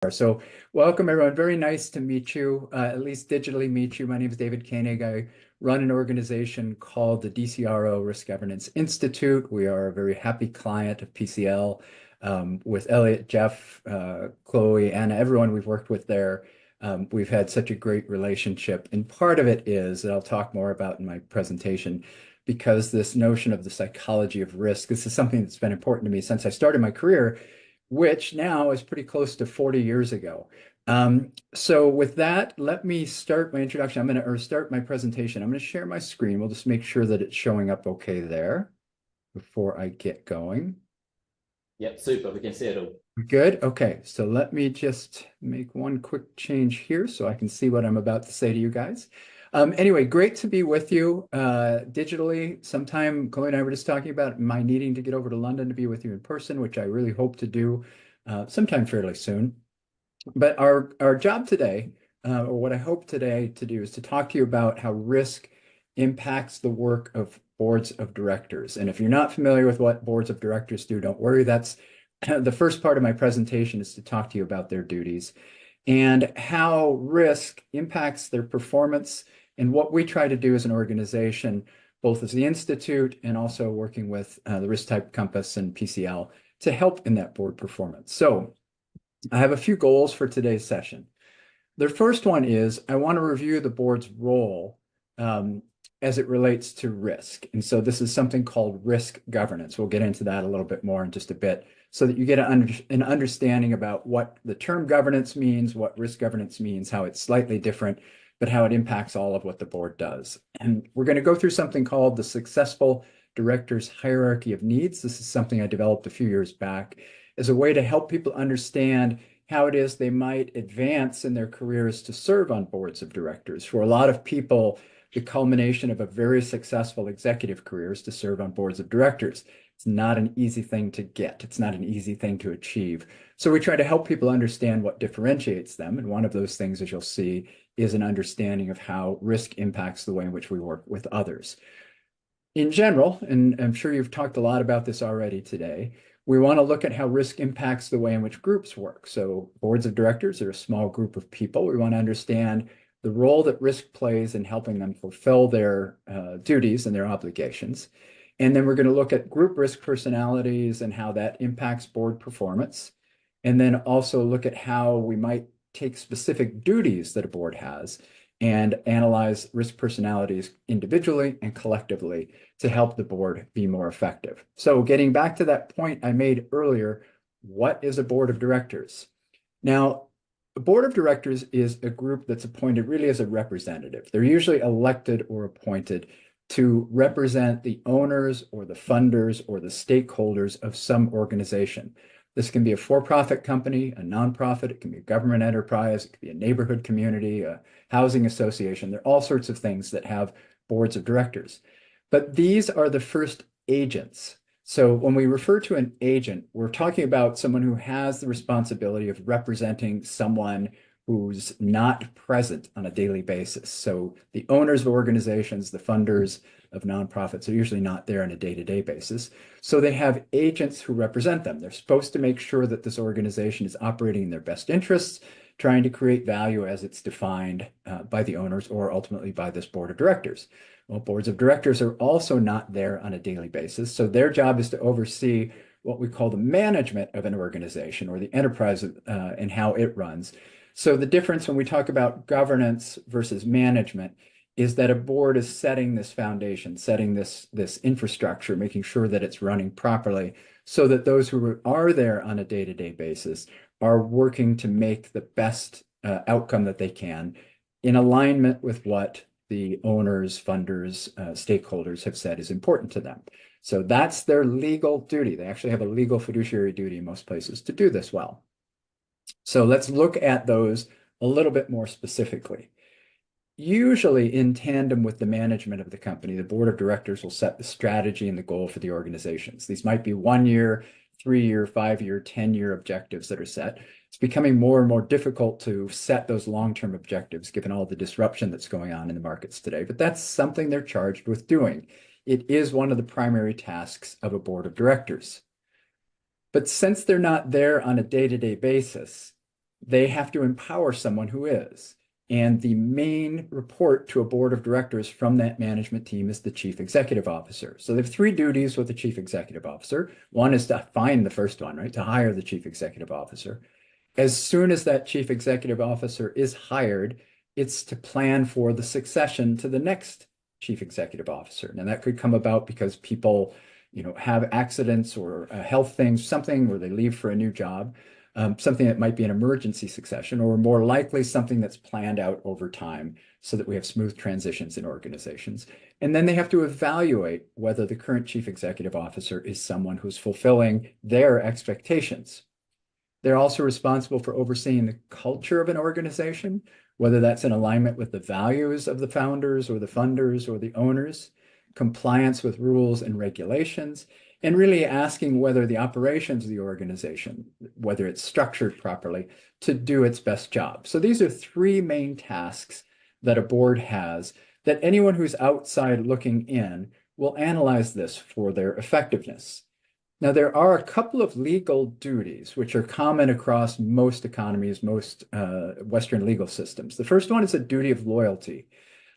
So welcome everyone. Very nice to meet you, at least digitally meet you. My name is David Koenig. I run an organization called the DCRO Risk Governance Institute. We are a very happy client of PCL with Elliot, Jeff, Chloe, and everyone we've worked with there. We've had such a great relationship. And part of it is that I'll talk more about in my presentation because this notion of the psychology of risk, this is something that's been important to me since I started my career, which now is pretty close to 40 years ago. So with that, let me start my introduction. Start my presentation. I'm going to share my screen. We'll just make sure that it's showing up okay there before I get going. Yep, super. We can see it all. Good. Okay. So let me just make one quick change here so I can see what I'm about to say to you guys. Anyway, great to be with you digitally. Sometime Chloe and I were just talking about my needing to get over to London to be with you in person, which I really hope to do sometime fairly soon. But our job today, or what I hope today to do, is to talk to you about how risk impacts the work of boards of directors. And if you're not familiar with what boards of directors do, don't worry. That's the first part of my presentation, is to talk to you about their duties and how risk impacts their performance, and what we try to do as an organization, both as the Institute and also working with the Risk Type Compass and PCL to help in that board performance. So I have a few goals for today's session. The first one is I want to review the board's role as it relates to risk. And so this is something called risk governance. We'll get into that a little bit more in just a bit so that you get an understanding about what the term governance means, what risk governance means, how it's slightly different, but how it impacts all of what the board does. And we're going to go through something called the Successful Director's Hierarchy of Needs. This is something I developed a few years back as a way to help people understand how it is they might advance in their careers to serve on boards of directors. For a lot of people, the culmination of a very successful executive career is to serve on boards of directors. It's not an easy thing to get. It's not an easy thing to achieve. So we try to help people understand what differentiates them. And one of those things, as you'll see, is an understanding of how risk impacts the way in which we work with others. In general, and I'm sure you've talked a lot about this already today, we want to look at how risk impacts the way in which groups work. So boards of directors are a small group of people. We want to understand the role that risk plays in helping them fulfill their duties and their obligations. And then we're going to look at group risk personalities and how that impacts board performance. And then also look at how we might take specific duties that a board has and analyze risk personalities individually and collectively to help the board be more effective. So getting back to that point I made earlier, what is a board of directors? Now, a board of directors is a group that's appointed really as a representative. They're usually elected or appointed to represent the owners or the funders or the stakeholders of some organization. This can be a for-profit company, a nonprofit, it can be a government enterprise, it can be a neighborhood community, a housing association. There are all sorts of things that have boards of directors. But these are the first agents. So when we refer to an agent, we're talking about someone who has the responsibility of representing someone who's not present on a daily basis. So the owners of organizations, the funders of nonprofits are usually not there on a day-to-day basis. So they have agents who represent them. They're supposed to make sure that this organization is operating in their best interests, trying to create value as it's defined by the owners or ultimately by this board of directors. Well, boards of directors are also not there on a daily basis. So their job is to oversee what we call the management of an organization or the enterprise and how it runs. So the difference when we talk about governance versus management is that a board is setting this foundation, setting this infrastructure, making sure that it's running properly so that those who are there on a day-to-day basis are working to make the best outcome that they can in alignment with what the owners, funders, stakeholders have said is important to them. So that's their legal duty. They actually have a legal fiduciary duty in most places to do this well. So let's look at those a little bit more specifically. Usually in tandem with the management of the company, the board of directors will set the strategy and the goal for the organizations. These might be 1 year, 3 year, 5 year, 10-year objectives that are set. It's becoming more and more difficult to set those long-term objectives given all the disruption that's going on in the markets today, but that's something they're charged with doing. It is one of the primary tasks of a board of directors. But since they're not there on a day-to-day basis, they have to empower someone who is. And the main report to a board of directors from that management team is the chief executive officer. So they have three duties with the chief executive officer. One is to find the first one, right? To hire the chief executive officer. As soon as that chief executive officer is hired, it's to plan for the succession to the next chief executive officer. Now that could come about because people, have accidents or health things, something where they leave for a new job. Something that might be an emergency succession, or more likely something that's planned out over time so that we have smooth transitions in organizations. And then they have to evaluate whether the current chief executive officer is someone who's fulfilling their expectations. They're also responsible for overseeing the culture of an organization, whether that's in alignment with the values of the founders or the funders or the owners, compliance with rules and regulations, and really asking whether the operations of the organization, whether it's structured properly, to do its best job. So these are three main tasks that a board has that anyone who's outside looking in will analyze this for their effectiveness. Now, there are a couple of legal duties which are common across most economies, most Western legal systems. The first one is a duty of loyalty.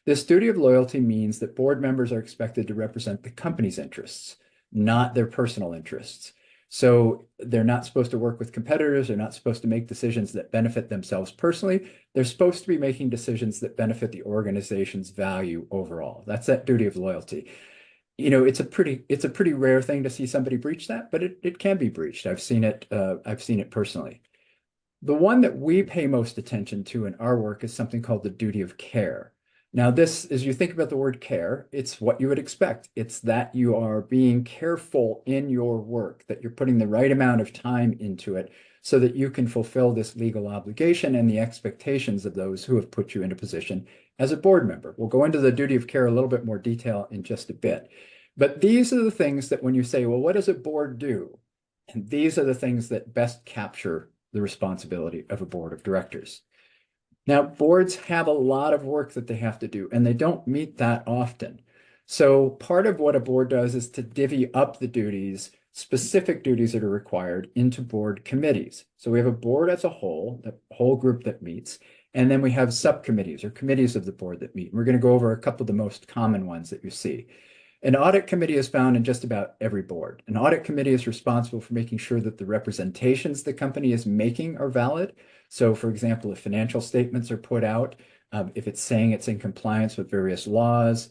This duty of loyalty means that board members are expected to represent the company's interests, not their personal interests. So they're not supposed to work with competitors. They're not supposed to make decisions that benefit themselves personally. They're supposed to be making decisions that benefit the organization's value overall. That's that duty of loyalty. It's a pretty rare thing to see somebody breach that, but it can be breached. I've seen it personally. The one that we pay most attention to in our work is something called the duty of care. Now, this, as you think about the word care, it's what you would expect. It's that you are being careful in your work, that you're putting the right amount of time into it so that you can fulfill this legal obligation and the expectations of those who have put you in a position as a board member. We'll go into the duty of care a little bit more detail in just a bit. But these are the things that when you say, well, what does a board do? And these are the things that best capture the responsibility of a board of directors. Now, boards have a lot of work that they have to do, and they don't meet that often. So part of what a board does is to divvy up the duties, specific duties that are required, into board committees. So we have a board as a whole, the whole group that meets, and then we have subcommittees or committees of the board that meet. We're going to go over a couple of the most common ones that you see. An audit committee is found in just about every board. An audit committee is responsible for making sure that the representations the company is making are valid. So, for example, if financial statements are put out, if it's saying it's in compliance with various laws,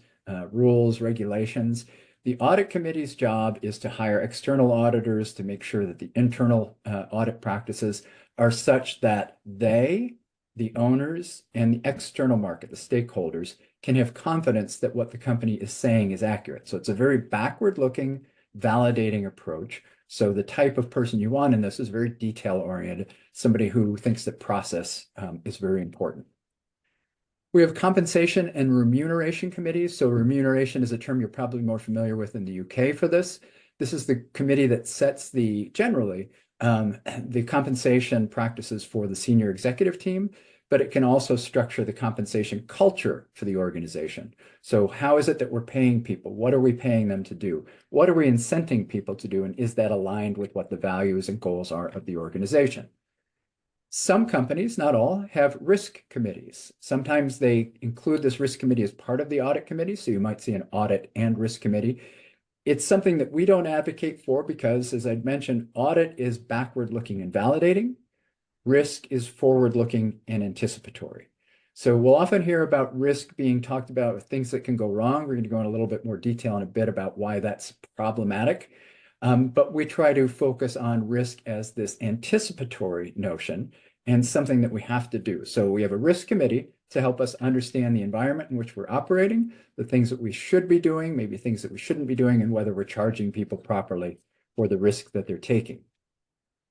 rules, regulations, the audit committee's job is to hire external auditors to make sure that the internal audit practices are such that they, the owners, and the external market, the stakeholders, can have confidence that what the company is saying is accurate. So it's a very backward-looking, validating approach. So the type of person you want in this is very detail-oriented, somebody who thinks that process is very important. We have compensation and remuneration committees. So remuneration is a term you're probably more familiar with in the UK for this. This is the committee that sets generally the compensation practices for the senior executive team, but it can also structure the compensation culture for the organization. So how is it that we're paying people? What are we paying them to do? What are we incenting people to do? And is that aligned with what the values and goals are of the organization? Some companies, not all, have risk committees. Sometimes they include this risk committee as part of the audit committee. So you might see an audit and risk committee. It's something that we don't advocate for because, as I'd mentioned, audit is backward-looking and validating. Risk is forward-looking and anticipatory. So we'll often hear about risk being talked about with things that can go wrong. We're going to go in a little bit more detail in a bit about why that's problematic. But we try to focus on risk as this anticipatory notion and something that we have to do. So we have a risk committee to help us understand the environment in which we're operating, the things that we should be doing, maybe things that we shouldn't be doing, and whether we're charging people properly for the risk that they're taking.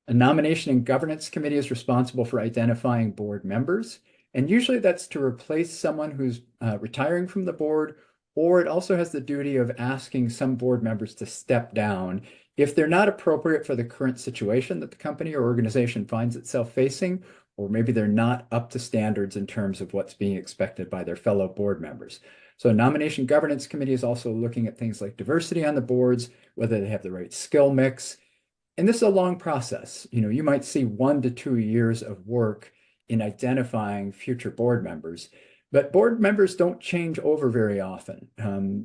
A nomination and governance committee is responsible for identifying board members. And usually that's to replace someone who's retiring from the board, or it also has the duty of asking some board members to step down if they're not appropriate for the current situation that the company or organization finds itself facing, or maybe they're not up to standards in terms of what's being expected by their fellow board members. So a nomination governance committee is also looking at things like diversity on the boards, whether they have the right skill mix. And this is a long process. You might see 1 to 2 years of work in identifying future board members. But board members don't change over very often.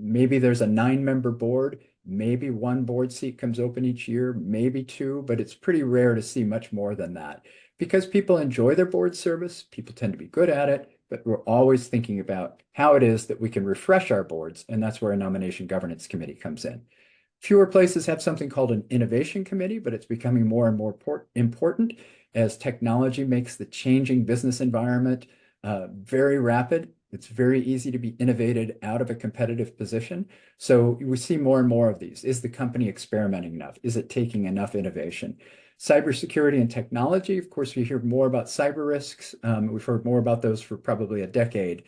Maybe there's a 9-member board, maybe 1 board seat comes open each year, maybe 2, but it's pretty rare to see much more than that. Because people enjoy their board service, people tend to be good at it, but we're always thinking about how it is that we can refresh our boards, and that's where a nomination governance committee comes in. Fewer places have something called an innovation committee, but it's becoming more and more important as technology makes the changing business environment very rapid. It's very easy to be innovated out of a competitive position. So we see more and more of these. Is the company experimenting enough? Is it taking enough innovation? Cybersecurity and technology, of course, we hear more about cyber risks. We've heard more about those for probably a decade.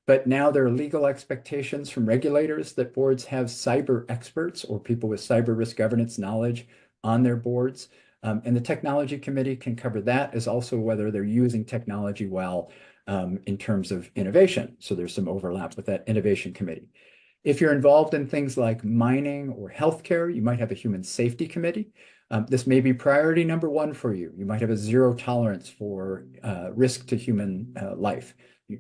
But now there are legal expectations from regulators that boards have cyber experts or people with cyber risk governance knowledge on their boards. And the technology committee can cover that, as also whether they're using technology well in terms of innovation. So there's some overlap with that innovation committee. If you're involved in things like mining or healthcare, you might have a human safety committee. This may be priority number 1 for you. You might have a 0 tolerance for risk to human life.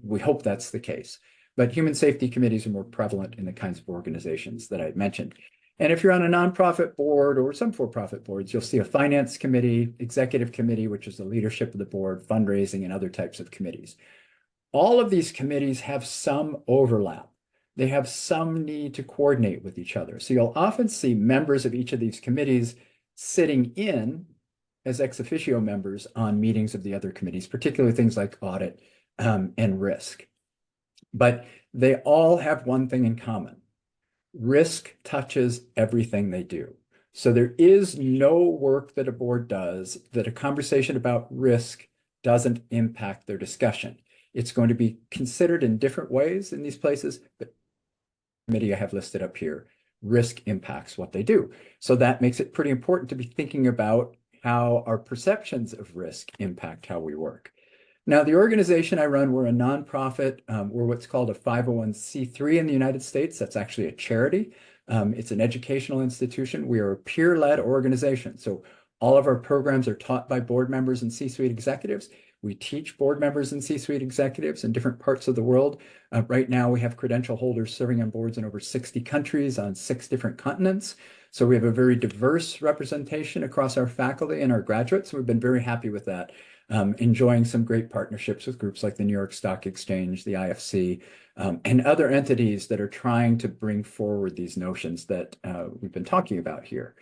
We hope that's the case. But human safety committees are more prevalent in the kinds of organizations that I mentioned. And if you're on a nonprofit board or some for-profit boards, you'll see a finance committee, executive committee, which is the leadership of the board, fundraising, and other types of committees. All of these committees have some overlap. They have some need to coordinate with each other. So you'll often see members of each of these committees sitting in as ex officio members on meetings of the other committees, particularly things like audit and risk. But they all have one thing in common. Risk touches everything they do. So there is no work that a board does that a conversation about risk doesn't impact their discussion. It's going to be considered in different ways in these places, but the committee I have listed up here, risk impacts what they do. So that makes it pretty important to be thinking about how our perceptions of risk impact how we work. Now, the organization I run, we're a nonprofit. We're what's called a 501c3 in the United States. That's actually a charity. It's an educational institution. We are a peer-led organization. So all of our programs are taught by board members and C-suite executives. We teach board members and C-suite executives in different parts of the world. Right now, we have credential holders serving on boards in over 60 countries on 6 different continents. So we have a very diverse representation across our faculty and our graduates. We've been very happy with that. Enjoying some great partnerships with groups like the New York Stock Exchange, the IFC, and other entities that are trying to bring forward these notions that we've been talking about here.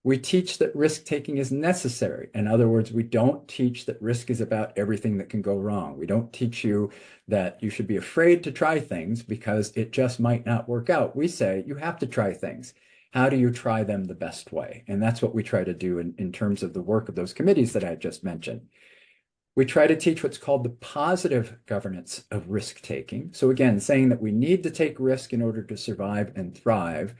We teach that risk-taking is necessary. In other words, we don't teach that risk is about everything that can go wrong. We don't teach you that you should be afraid to try things because it just might not work out. We say you have to try things. How do you try them the best way? And that's what we try to do in terms of the work of those committees that I just mentioned. We try to teach what's called the positive governance of risk-taking. So again, saying that we need to take risk in order to survive and thrive.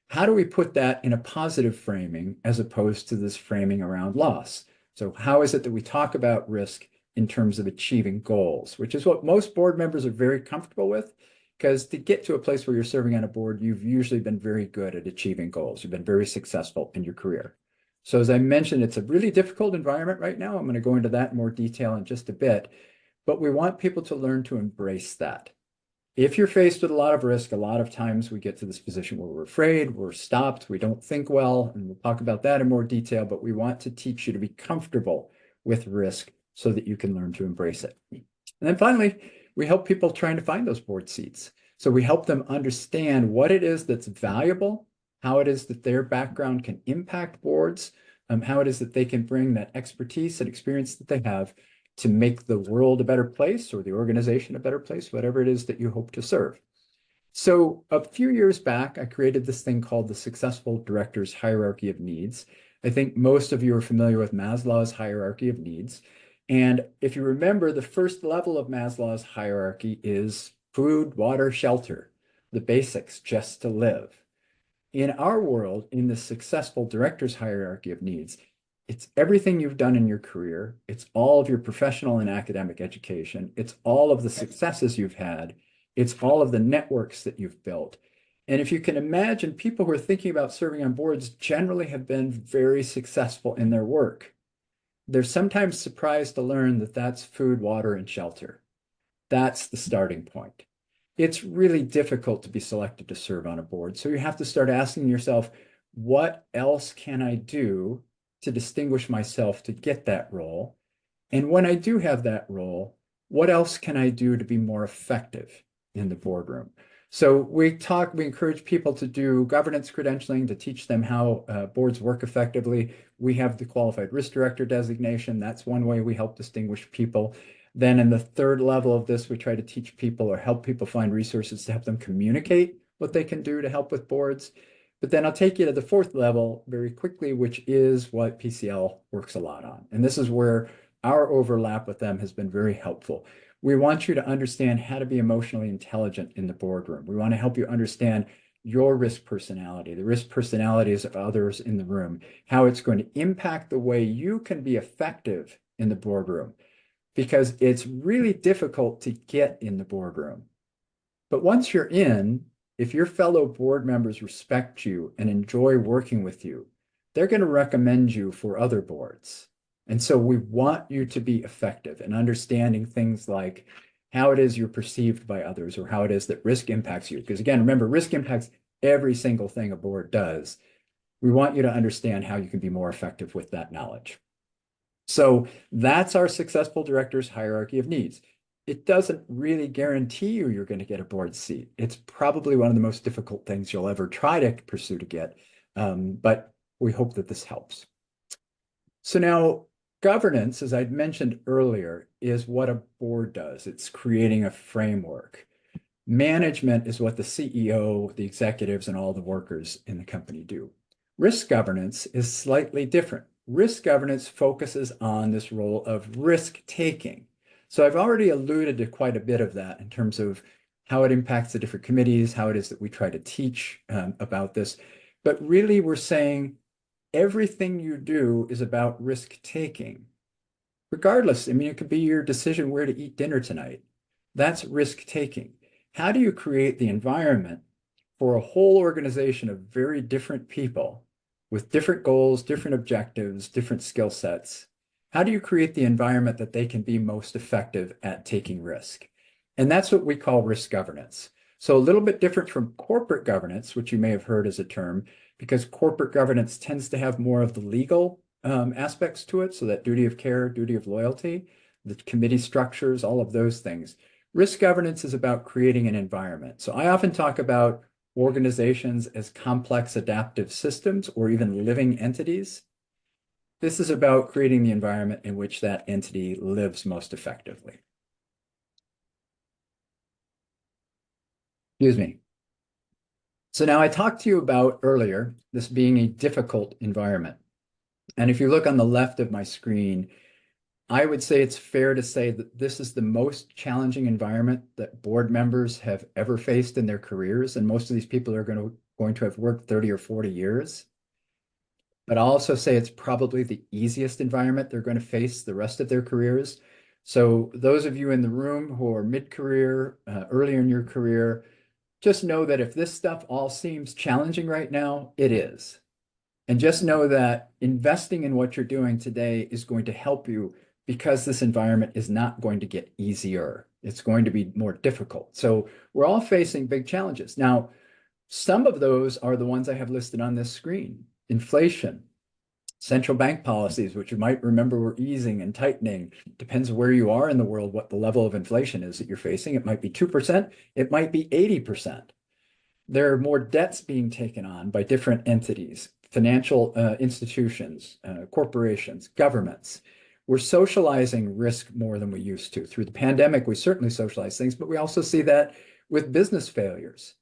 How do we put that in a positive framing as opposed to this framing around loss? So how is it that we talk about risk in terms of achieving goals, which is what most board members are very comfortable with, because to get to a place where you're serving on a board, you've usually been very good at achieving goals. You've been very successful in your career. So as I mentioned, it's a really difficult environment right now. I'm going to go into that in more detail in just a bit, but we want people to learn to embrace that. If you're faced with a lot of risk, a lot of times we get to this position where we're afraid, we're stopped, we don't think well, and we'll talk about that in more detail, but we want to teach you to be comfortable with risk so that you can learn to embrace it. And then finally, we help people trying to find those board seats. So we help them understand what it is that's valuable, how it is that their background can impact boards, how it is that they can bring that expertise and experience that they have to make the world a better place or the organization a better place, whatever it is that you hope to serve. So a few years back, I created this thing called the Successful Director's Hierarchy of Needs. I think most of you are familiar with Maslow's hierarchy of needs. And if you remember, the first level of Maslow's hierarchy is food, water, shelter, the basics just to live. In our world, in the Successful Director's Hierarchy of Needs, it's everything you've done in your career. It's all of your professional and academic education. It's all of the successes you've had. It's all of the networks that you've built. And if you can imagine, people who are thinking about serving on boards generally have been very successful in their work. they're sometimes surprised to learn that that's food, water, and shelter. That's the starting point. It's really difficult to be selected to serve on a board. So you have to start asking yourself, what else can I do to distinguish myself to get that role? And when I do have that role, what else can I do to be more effective in the boardroom? So we encourage people to do governance credentialing to teach them how boards work effectively. We have the qualified risk director designation. That's one way we help distinguish people. Then in the third level of this, we try to teach people or help people find resources to help them communicate what they can do to help with boards. But then I'll take you to the fourth level very quickly, which is what PCL works a lot on. And this is where our overlap with them has been very helpful. We want you to understand how to be emotionally intelligent in the boardroom. We want to help you understand your risk personality, the risk personalities of others in the room, how it's going to impact the way you can be effective in the boardroom, because it's really difficult to get in the boardroom. But once you're in, if your fellow board members respect you and enjoy working with you, they're going to recommend you for other boards. And so we want you to be effective in understanding things like how it is you're perceived by others or how it is that risk impacts you. Because again, remember, risk impacts every single thing a board does. We want you to understand how you can be more effective with that knowledge. So that's our successful director's hierarchy of needs. It doesn't really guarantee you're going to get a board seat. It's probably one of the most difficult things you'll ever try to pursue to get, but we hope that this helps. So now, governance, as I'd mentioned earlier, is what a board does. It's creating a framework. Management is what the CEO, the executives, and all the workers in the company do. Risk governance is slightly different. Risk governance focuses on this role of risk-taking. So I've already alluded to quite a bit of that in terms of how it impacts the different committees, how it is that we try to teach about this. But really, we're saying everything you do is about risk-taking. Regardless, I mean, it could be your decision where to eat dinner tonight. That's risk-taking. How do you create the environment for a whole organization of very different people with different goals, different objectives, different skill sets? How do you create the environment that they can be most effective at taking risk? And that's what we call risk governance. So a little bit different from corporate governance, which you may have heard as a term, because corporate governance tends to have more of the legal aspects to it. So that duty of care, duty of loyalty, the committee structures, all of those things. Risk governance is about creating an environment. So I often talk about organizations as complex adaptive systems or even living entities. This is about creating the environment in which that entity lives most effectively. Excuse me. So now I talked to you about earlier, this being a difficult environment. And if you look on the left of my screen, I would say it's fair to say that this is the most challenging environment that board members have ever faced in their careers. And most of these people are going to have worked 30 or 40 years. But I'll also say it's probably the easiest environment they're going to face the rest of their careers. So those of you in the room who are mid-career, earlier in your career, just know that if this stuff all seems challenging right now, it is. And just know that investing in what you're doing today is going to help you, because this environment is not going to get easier. It's going to be more difficult. So we're all facing big challenges. Now, some of those are the ones I have listed on this screen. Inflation, central bank policies, which you might remember were easing and tightening. Depends where you are in the world, what the level of inflation is that you're facing. It might be 2%, it might be 80%. There are more debts being taken on by different entities, financial institutions, corporations, governments. We're socializing risk more than we used to. Through the pandemic, we certainly socialize things, but we also see that with business failures.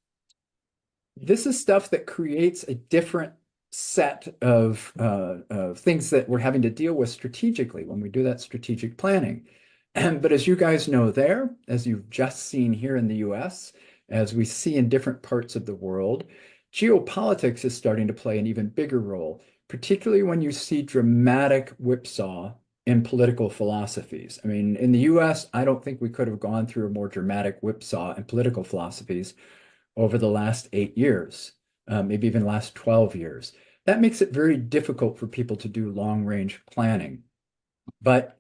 This is stuff that creates a different set of things that we're having to deal with strategically when we do that strategic planning. But as you guys know there, as you've just seen here in the US, as we see in different parts of the world, geopolitics is starting to play an even bigger role, particularly when you see dramatic whipsaw in political philosophies. I mean, in the US, I don't think we could have gone through a more dramatic whipsaw in political philosophies over the last 8 years, maybe even last 12 years. That makes it very difficult for people to do long-range planning. But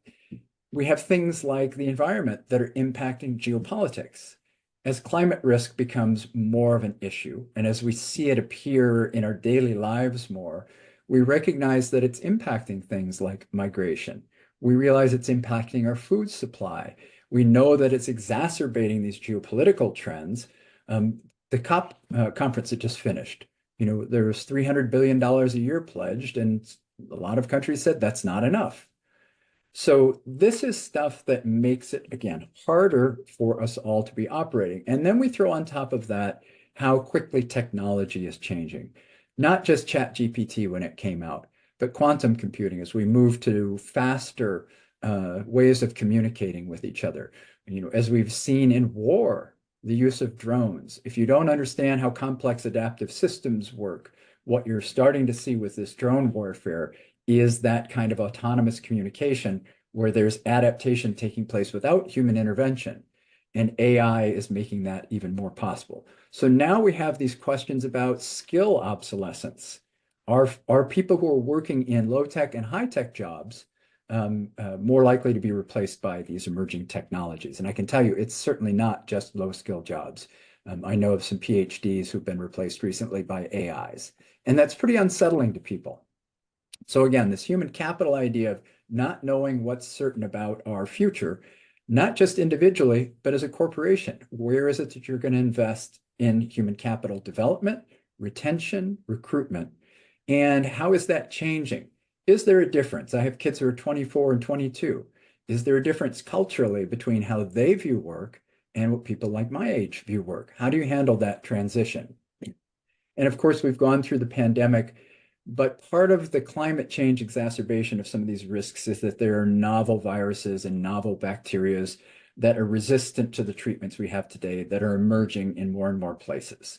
we have things like the environment that are impacting geopolitics. As climate risk becomes more of an issue, and as we see it appear in our daily lives more, we recognize that it's impacting things like migration. We realize it's impacting our food supply. We know that it's exacerbating these geopolitical trends. The COP conference that just finished, there's $300 billion a year pledged, and a lot of countries said that's not enough. So this is stuff that makes it, again, harder for us all to be operating. And then we throw on top of that how quickly technology is changing. Not just ChatGPT when it came out, but quantum computing as we move to faster ways of communicating with each other. As we've seen in war, the use of drones. If you don't understand how complex adaptive systems work, what you're starting to see with this drone warfare is that kind of autonomous communication where there's adaptation taking place without human intervention. And AI is making that even more possible. So now we have these questions about skill obsolescence. Are people who are working in low-tech and high-tech jobs more likely to be replaced by these emerging technologies? And I can tell you, it's certainly not just low-skill jobs. I know of some PhDs who've been replaced recently by AIs. And that's pretty unsettling to people. So again, this human capital idea of not knowing what's certain about our future, not just individually, but as a corporation. Where is it that you're going to invest in human capital development, retention, recruitment? And how is that changing? Is there a difference? I have kids who are 24 and 22. Is there a difference culturally between how they view work and what people like my age view work? How do you handle that transition? And of course, we've gone through the pandemic, but part of the climate change exacerbation of some of these risks is that there are novel viruses and novel bacterias that are resistant to the treatments we have today that are emerging in more and more places.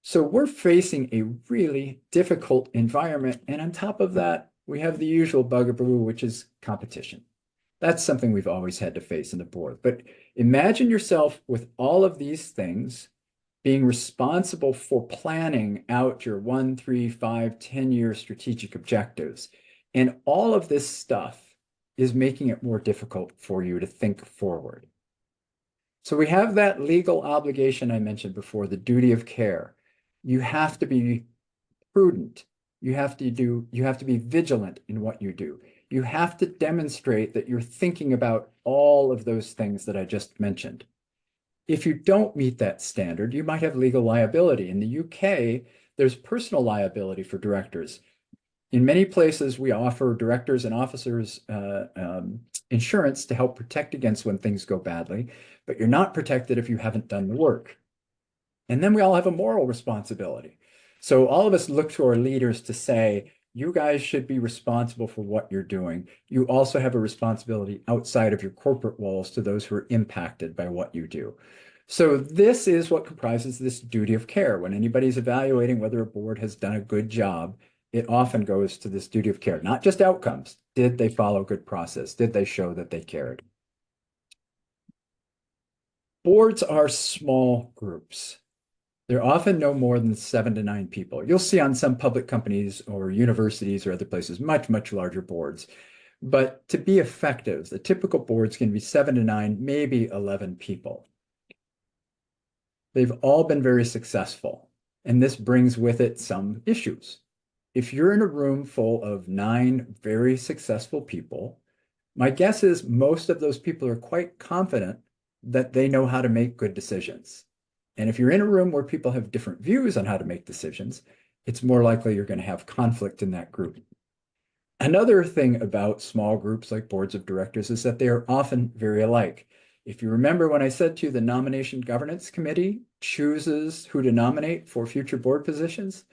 So we're facing a really difficult environment. And on top of that, we have the usual bugaboo, which is competition. That's something we've always had to face in the board. But imagine yourself with all of these things being responsible for planning out your 1, 3, 5, 10-year strategic objectives. And all of this stuff is making it more difficult for you to think forward. So we have that legal obligation I mentioned before, the duty of care. You have to be prudent. You have to be vigilant in what you do. You have to demonstrate that you're thinking about all of those things that I just mentioned. If you don't meet that standard, you might have legal liability. In the UK, there's personal liability for directors. In many places, we offer directors and officers insurance to help protect against when things go badly, but you're not protected if you haven't done the work. And then we all have a moral responsibility. So all of us look to our leaders to say, you guys should be responsible for what you're doing. You also have a responsibility outside of your corporate walls to those who are impacted by what you do. So this is what comprises this duty of care. When anybody's evaluating whether a board has done a good job, it often goes to this duty of care, not just outcomes. Did they follow good process? Did they show that they cared? Boards are small groups. They're often no more than 7 to 9 people. You'll see on some public companies or universities or other places, much, much larger boards. But to be effective, the typical boards can be 7 to 9, maybe 11 people. They've all been very successful, and this brings with it some issues. If you're in a room full of 9 very successful people, my guess is most of those people are quite confident that they know how to make good decisions. And if you're in a room where people have different views on how to make decisions, it's more likely you're going to have conflict in that group. Another thing about small groups like boards of directors is that they are often very alike. If you remember when I said to you, the Nomination Governance Committee chooses who to nominate for future board positions,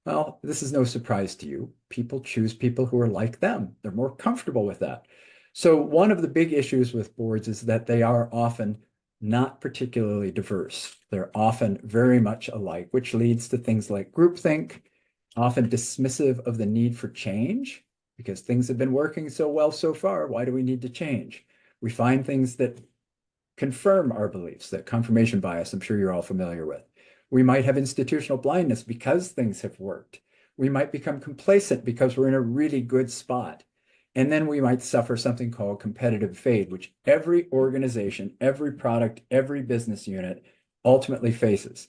well, this is no surprise to you. People choose people who are like them. They're more comfortable with that. So one of the big issues with boards is that they are often not particularly diverse. They're often very much alike, which leads to things like groupthink, often dismissive of the need for change, because things have been working so well so far. Why do we need to change? We find things that confirm our beliefs, that confirmation bias, I'm sure you're all familiar with. We might have institutional blindness because things have worked. We might become complacent because we're in a really good spot. And then we might suffer something called competitive fade, which every organization, every product, every business unit ultimately faces.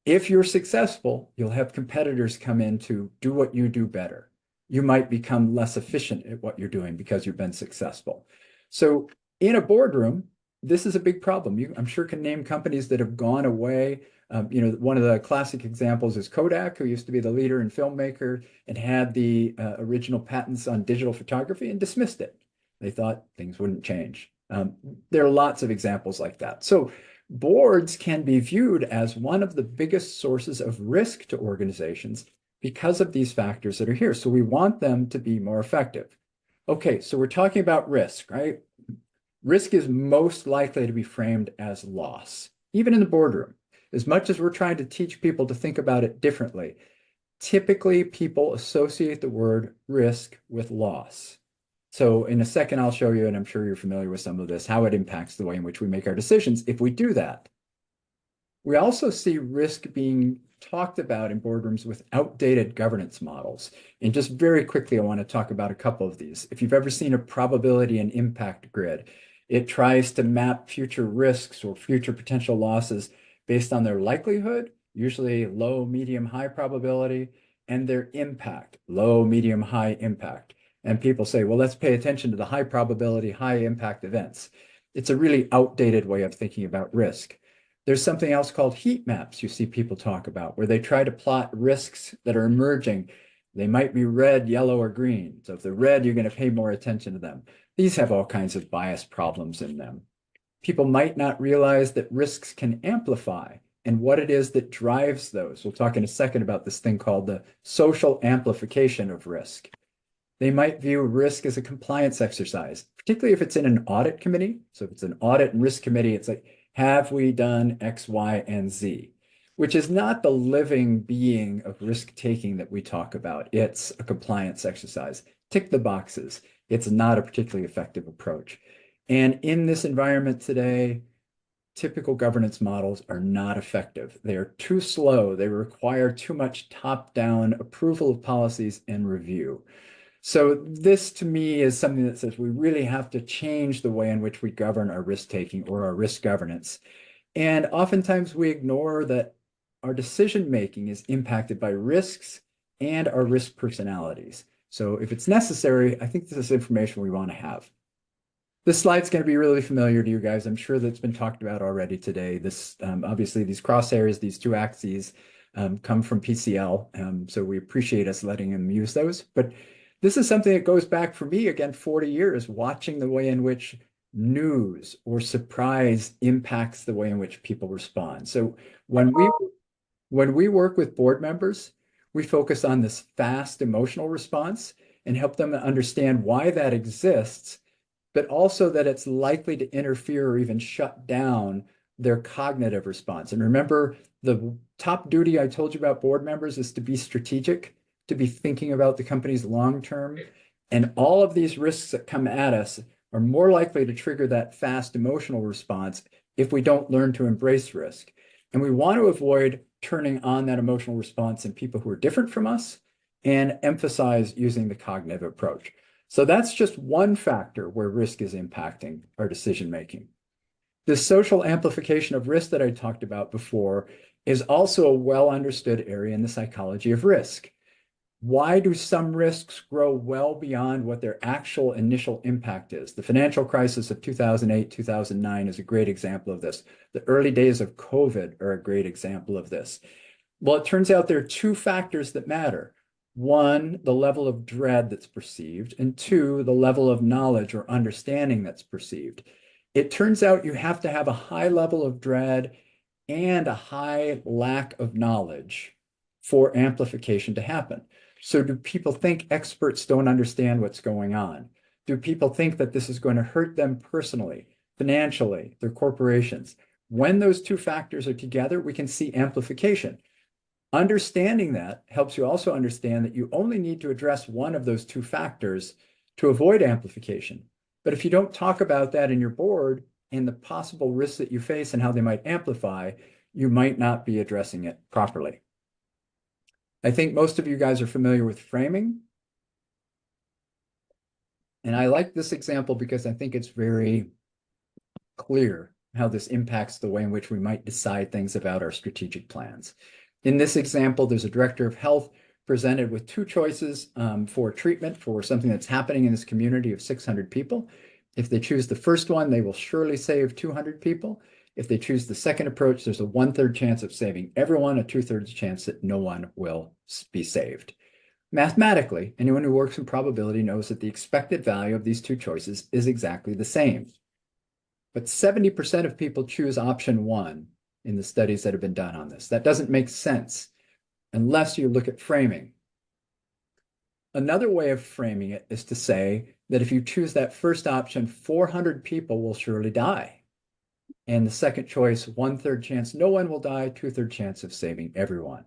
If you're successful, you'll have competitors come in to do what you do better. You might become less efficient at what you're doing because you've been successful. So in a boardroom, this is a big problem. I'm sure can name companies that have gone away. One of the classic examples is Kodak, who used to be the leader in filmmaker and had the original patents on digital photography and dismissed it. They thought things wouldn't change. There are lots of examples like that. So boards can be viewed as one of the biggest sources of risk to organizations because of these factors that are here. So we want them to be more effective. Okay, so we're talking about risk, right? Risk is most likely to be framed as loss, even in the boardroom. As much as we're trying to teach people to think about it differently, typically people associate the word risk with loss. So in a second, I'll show you, and I'm sure you're familiar with some of this, how it impacts the way in which we make our decisions if we do that. We also see risk being talked about in boardrooms with outdated governance models. And just very quickly, I want to talk about a couple of these. If you've ever seen a probability and impact grid, it tries to map future risks or future potential losses based on their likelihood, usually low, medium, high probability, and their impact, low, medium, high impact. And people say, well, let's pay attention to the high probability, high impact events. It's a really outdated way of thinking about risk. There's something else called heat maps you see people talk about, where they try to plot risks that are emerging. They might be red, yellow, or green. So if they're red, you're going to pay more attention to them. These have all kinds of bias problems in them. People might not realize that risks can amplify and what it is that drives those. We'll talk in a second about this thing called the social amplification of risk. They might view risk as a compliance exercise, particularly if it's in an audit committee. So if it's an audit and risk committee, it's like, have we done X, Y, and Z? Which is not the living being of risk-taking that we talk about. It's a compliance exercise. Tick the boxes. It's not a particularly effective approach. And in this environment today, typical governance models are not effective. They are too slow. They require too much top-down approval of policies and review. So this to me is something that says we really have to change the way in which we govern our risk-taking or our risk governance. And oftentimes we ignore that our decision-making is impacted by risks and our risk personalities. So if it's necessary, I think this is information we want to have. This slide's going to be really familiar to you guys. I'm sure that's been talked about already today. This obviously these crosshairs, these two axes come from PCL. So we appreciate us letting them use those. But this is something that goes back for me, again, 40 years, watching the way in which news or surprise impacts the way in which people respond. So when we work with board members, we focus on this fast emotional response and help them understand why that exists, but also that it's likely to interfere or even shut down their cognitive response. And remember, the top duty I told you about board members is to be strategic, to be thinking about the company's long term. And all of these risks that come at us are more likely to trigger that fast emotional response if we don't learn to embrace risk. And we want to avoid turning on that emotional response in people who are different from us and emphasize using the cognitive approach. So that's just one factor where risk is impacting our decision making. The social amplification of risk that I talked about before is also a well understood area in the psychology of risk. Why do some risks grow well beyond what their actual initial impact is? The financial crisis of 2008, 2009 is a great example of this. The early days of COVID are a great example of this. Well, it turns out there are two factors that matter. One, the level of dread that's perceived, and two, the level of knowledge or understanding that's perceived. It turns out you have to have a high level of dread and a high lack of knowledge for amplification to happen. So do people think experts don't understand what's going on? Do people think that this is going to hurt them personally, financially, their corporations? When those two factors are together, we can see amplification. Understanding that helps you also understand that you only need to address one of those two factors to avoid amplification. But if you don't talk about that in your board and the possible risks that you face and how they might amplify, you might not be addressing it properly. I think most of you guys are familiar with framing. And I like this example because I think it's very clear how this impacts the way in which we might decide things about our strategic plans. In this example, there's a director of health presented with two choices for treatment for something that's happening in this community of 600 people. If they choose the first one, they will surely save 200 people. If they choose the second approach, there's a 1/3 chance of saving everyone, a 2/3 chance that no one will be saved. Mathematically, anyone who works in probability knows that the expected value of these two choices is exactly the same. But 70% of people choose option one in the studies that have been done on this. That doesn't make sense unless you look at framing. Another way of framing it is to say that if you choose that first option, 400 people will surely die. And the second choice, 1/3 chance no one will die, 2/3 chance of saving everyone.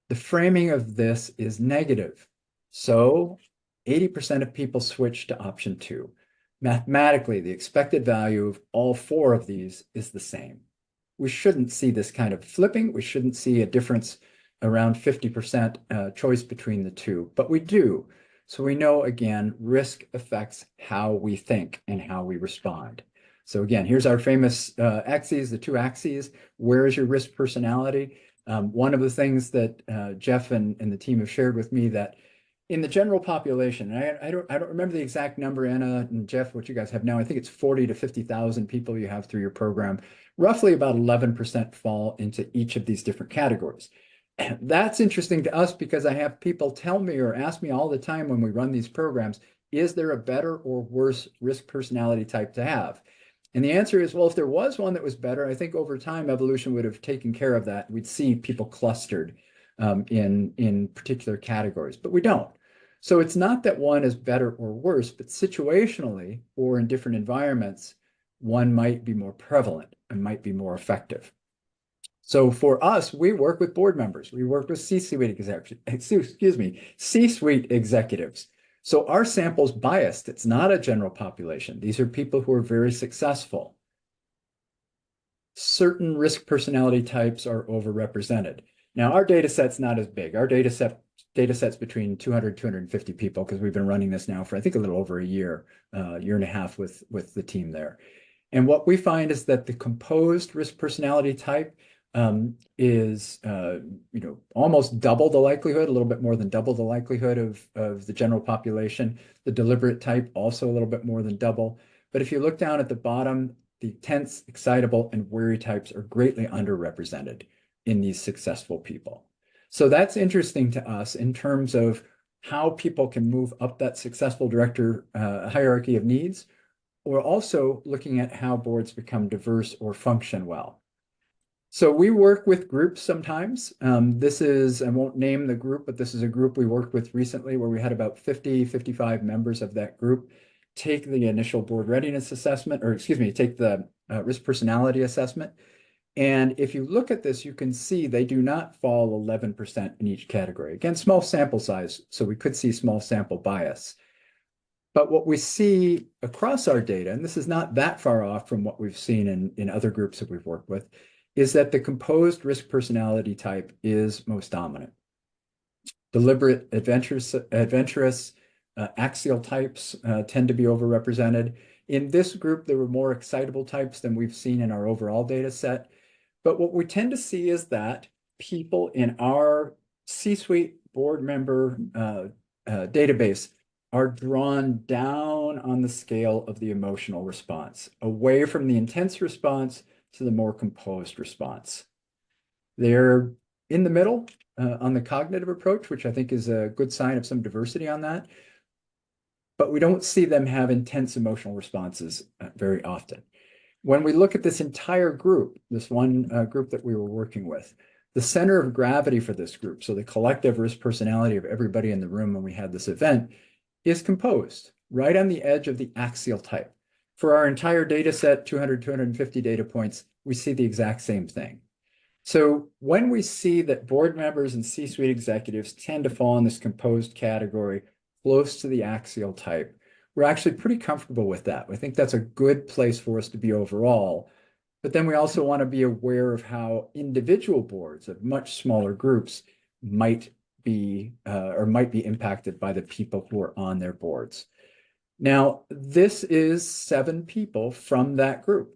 The framing of this is negative. So 80% of people switch to option two. Mathematically, the expected value of all four of these is the same. We shouldn't see this kind of flipping. We shouldn't see a difference around 50% choice between the two, but we do. So we know, again, risk affects how we think and how we respond. So again, here's our famous axes, the two axes. Where is your risk personality? One of the things that Jeff and the team have shared with me that in the general population, I don't remember the exact number, Anna and Jeff, what you guys have now. I think it's 40 to 50,000 people you have through your program. Roughly about 11% fall into each of these different categories. That's interesting to us because I have people tell me or ask me all the time when we run these programs, is there a better or worse risk personality type to have? And the answer is, well, if there was one that was better, I think over time evolution would have taken care of that. We'd see people clustered in particular categories, but we don't. So it's not that one is better or worse, but situationally or in different environments, one might be more prevalent and might be more effective. So for us, we work with board members. We work with C-suite executives. So our sample's biased. It's not a general population. These are people who are very successful. Certain risk personality types are overrepresented. Now, our data set's not as big. Our data set's between 200, 250 people because we've been running this now for, I think, a little over a year and a half with the team there. And what we find is that the composed risk personality type is almost double the likelihood, a little bit more than double the likelihood of the general population. The deliberate type also a little bit more than double. But if you look down at the bottom, the tense, excitable, and wary types are greatly underrepresented in these successful people. So that's interesting to us in terms of how people can move up that successful director hierarchy of needs. We're also looking at how boards become diverse or function well. So we work with groups sometimes. This is, I won't name the group, but this is a group we worked with recently where we had about 50, 55 members of that group take the initial board readiness assessment, or excuse me, take the risk personality assessment. And if you look at this, you can see they do not fall 11% in each category. Again, small sample size, so we could see small sample bias. But what we see across our data, and this is not that far off from what we've seen in other groups that we've worked with, is that the composed risk personality type is most dominant. Deliberate, adventurous axial types tend to be overrepresented. In this group, there were more excitable types than we've seen in our overall data set. But what we tend to see is that people in our C-suite board member database are drawn down on the scale of the emotional response, away from the intense response to the more composed response. They're in the middle on the cognitive approach, which I think is a good sign of some diversity on that. But we don't see them have intense emotional responses very often. When we look at this entire group, this one group that we were working with, the center of gravity for this group, so the collective risk personality of everybody in the room when we had this event, is composed right on the edge of the axial type. For our entire data set, 200, 250 data points, we see the exact same thing. So when we see that board members and C-suite executives tend to fall in this composed category close to the axial type, we're actually pretty comfortable with that. We think that's a good place for us to be overall. But then we also want to be aware of how individual boards of much smaller groups might be impacted by the people who are on their boards. Now, this is 7 people from that group.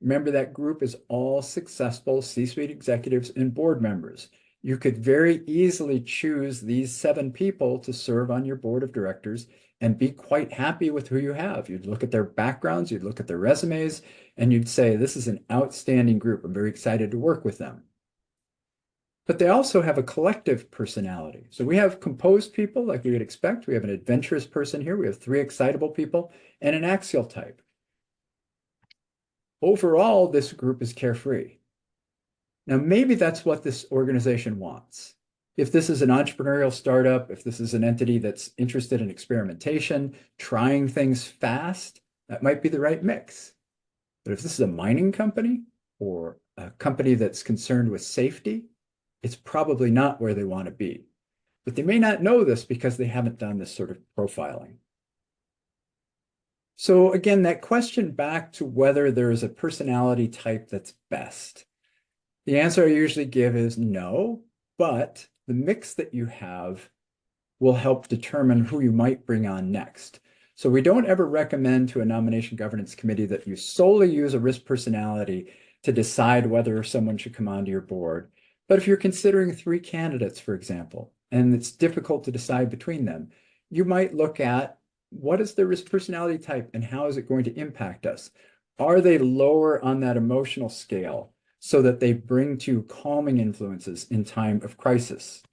Remember, that group is all successful C-suite executives and board members. You could very easily choose these 7 people to serve on your board of directors and be quite happy with who you have. You'd look at their backgrounds, you'd look at their resumes, and you'd say, this is an outstanding group. I'm very excited to work with them. But they also have a collective personality. So we have composed people like we would expect. We have an adventurous person here. We have 3 excitable people and an axial type. Overall, this group is carefree. Now, maybe that's what this organization wants. If this is an entrepreneurial startup, if this is an entity that's interested in experimentation, trying things fast, that might be the right mix. But if this is a mining company or a company that's concerned with safety, it's probably not where they want to be. But they may not know this because they haven't done this sort of profiling. So again, that question back to whether there is a personality type that's best. The answer I usually give is no, but the mix that you have will help determine who you might bring on next. So we don't ever recommend to a nomination governance committee that you solely use a risk personality to decide whether someone should come onto your board. But if you're considering 3 candidates, for example, and it's difficult to decide between them, you might look at what is their risk personality type and how is it going to impact us? Are they lower on that emotional scale so that they bring to calming influences in time of crisis?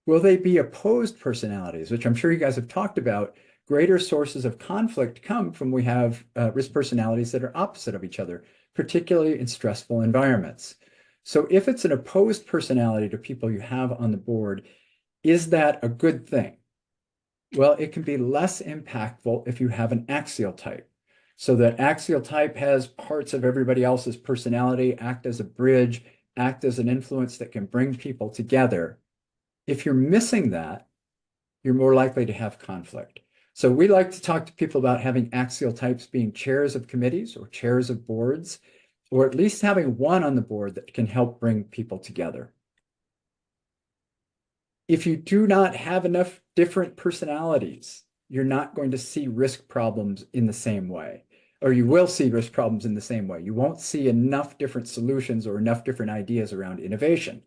Will they be opposed personalities, which I'm sure you guys have talked about? Greater sources of conflict come from we have risk personalities that are opposite of each other, particularly in stressful environments. So if it's an opposed personality to people you have on the board, is that a good thing? Well, it can be less impactful if you have an axial type. So that axial type has parts of everybody else's personality, act as a bridge, act as an influence that can bring people together. If you're missing that, you're more likely to have conflict. So we like to talk to people about having axial types being chairs of committees or chairs of boards, or at least having one on the board that can help bring people together. If you do not have enough different personalities, you're not going to see risk problems in the same way, or you will see risk problems in the same way. You won't see enough different solutions or enough different ideas around innovation.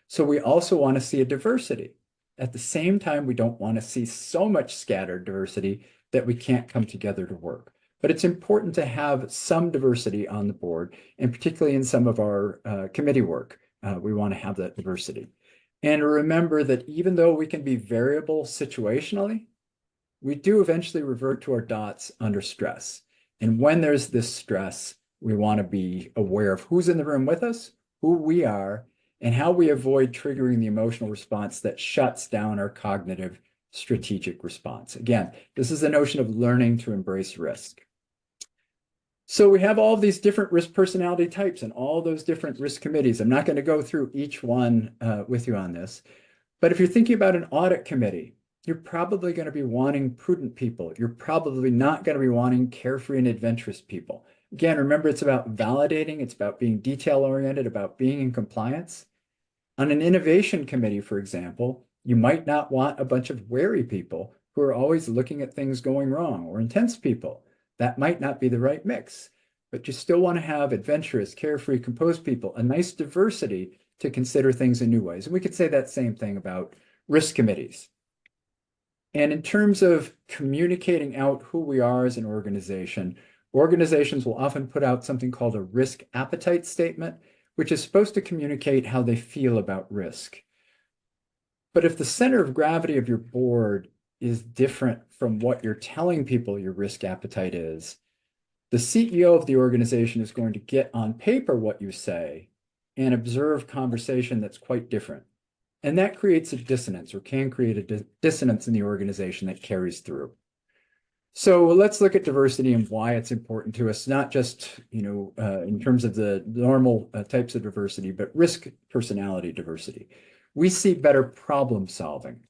So we also want to see a diversity. At the same time, we don't want to see so much scattered diversity that we can't come together to work. But it's important to have some diversity on the board, and particularly in some of our committee work, we want to have that diversity. And remember that even though we can be variable situationally, we do eventually revert to our dots under stress. And when there's this stress, we want to be aware of who's in the room with us, who we are, and how we avoid triggering the emotional response that shuts down our cognitive strategic response. Again, this is the notion of learning to embrace risk. So we have all of these different risk personality types and all those different risk committees. I'm not going to go through each one with you on this, but if you're thinking about an audit committee, you're probably going to be wanting prudent people. You're probably not going to be wanting carefree and adventurous people. Again, remember, it's about validating. It's about being detail-oriented, about being in compliance. On an innovation committee, for example, you might not want a bunch of wary people who are always looking at things going wrong, or intense people. That might not be the right mix, but you still want to have adventurous, carefree, composed people, a nice diversity to consider things in new ways. And we could say that same thing about risk committees. And in terms of communicating out who we are as an organization, organizations will often put out something called a risk appetite statement, which is supposed to communicate how they feel about risk. But if the center of gravity of your board is different from what you're telling people your risk appetite is, the CEO of the organization is going to get on paper what you say and observe conversation that's quite different. And that creates a dissonance, or can create a dissonance in the organization that carries through. So let's look at diversity and why it's important to us, not just in terms of the normal types of diversity, but risk personality diversity. We see better problem solving.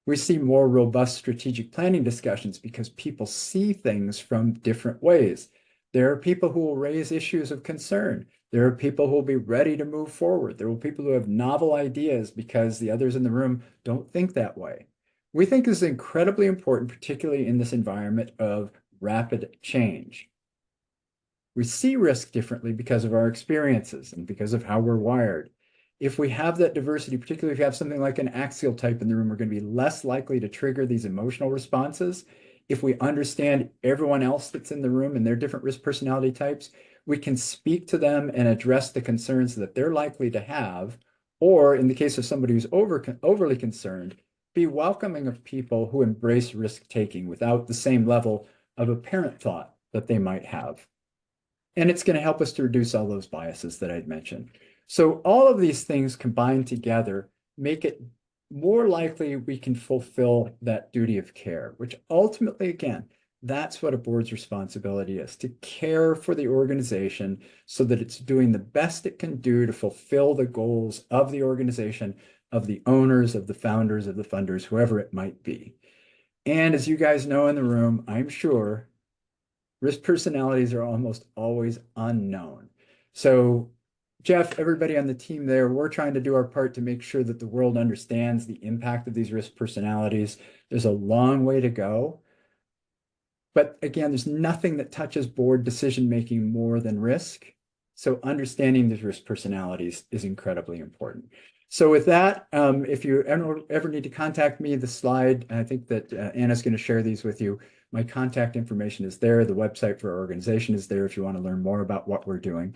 We see more robust strategic planning discussions because people see things from different ways. There are people who will raise issues of concern. There are people who will be ready to move forward. There will be people who have novel ideas because the others in the room don't think that way. We think this is incredibly important, particularly in this environment of rapid change. We see risk differently because of our experiences and because of how we're wired. If we have that diversity, particularly if you have something like an axial type in the room, we're going to be less likely to trigger these emotional responses. If we understand everyone else that's in the room and their different risk personality types, we can speak to them and address the concerns that they're likely to have, or in the case of somebody who's overly concerned, be welcoming of people who embrace risk-taking without the same level of apparent thought that they might have. And it's going to help us to reduce all those biases that I'd mentioned. So all of these things combined together make it more likely we can fulfill that duty of care, which ultimately, again, that's what a board's responsibility is, to care for the organization so that it's doing the best it can do to fulfill the goals of the organization, of the owners, of the founders, of the funders, whoever it might be. And as you guys know in the room, I'm sure risk personalities are almost always unknown. So Jeff, everybody on the team there, we're trying to do our part to make sure that the world understands the impact of these risk personalities. There's a long way to go. But again, there's nothing that touches board decision-making more than risk. So understanding these risk personalities is incredibly important. So with that, if you ever need to contact me, the slide, I think that Anna's going to share these with you. My contact information is there. The website for our organization is there if you want to learn more about what we're doing.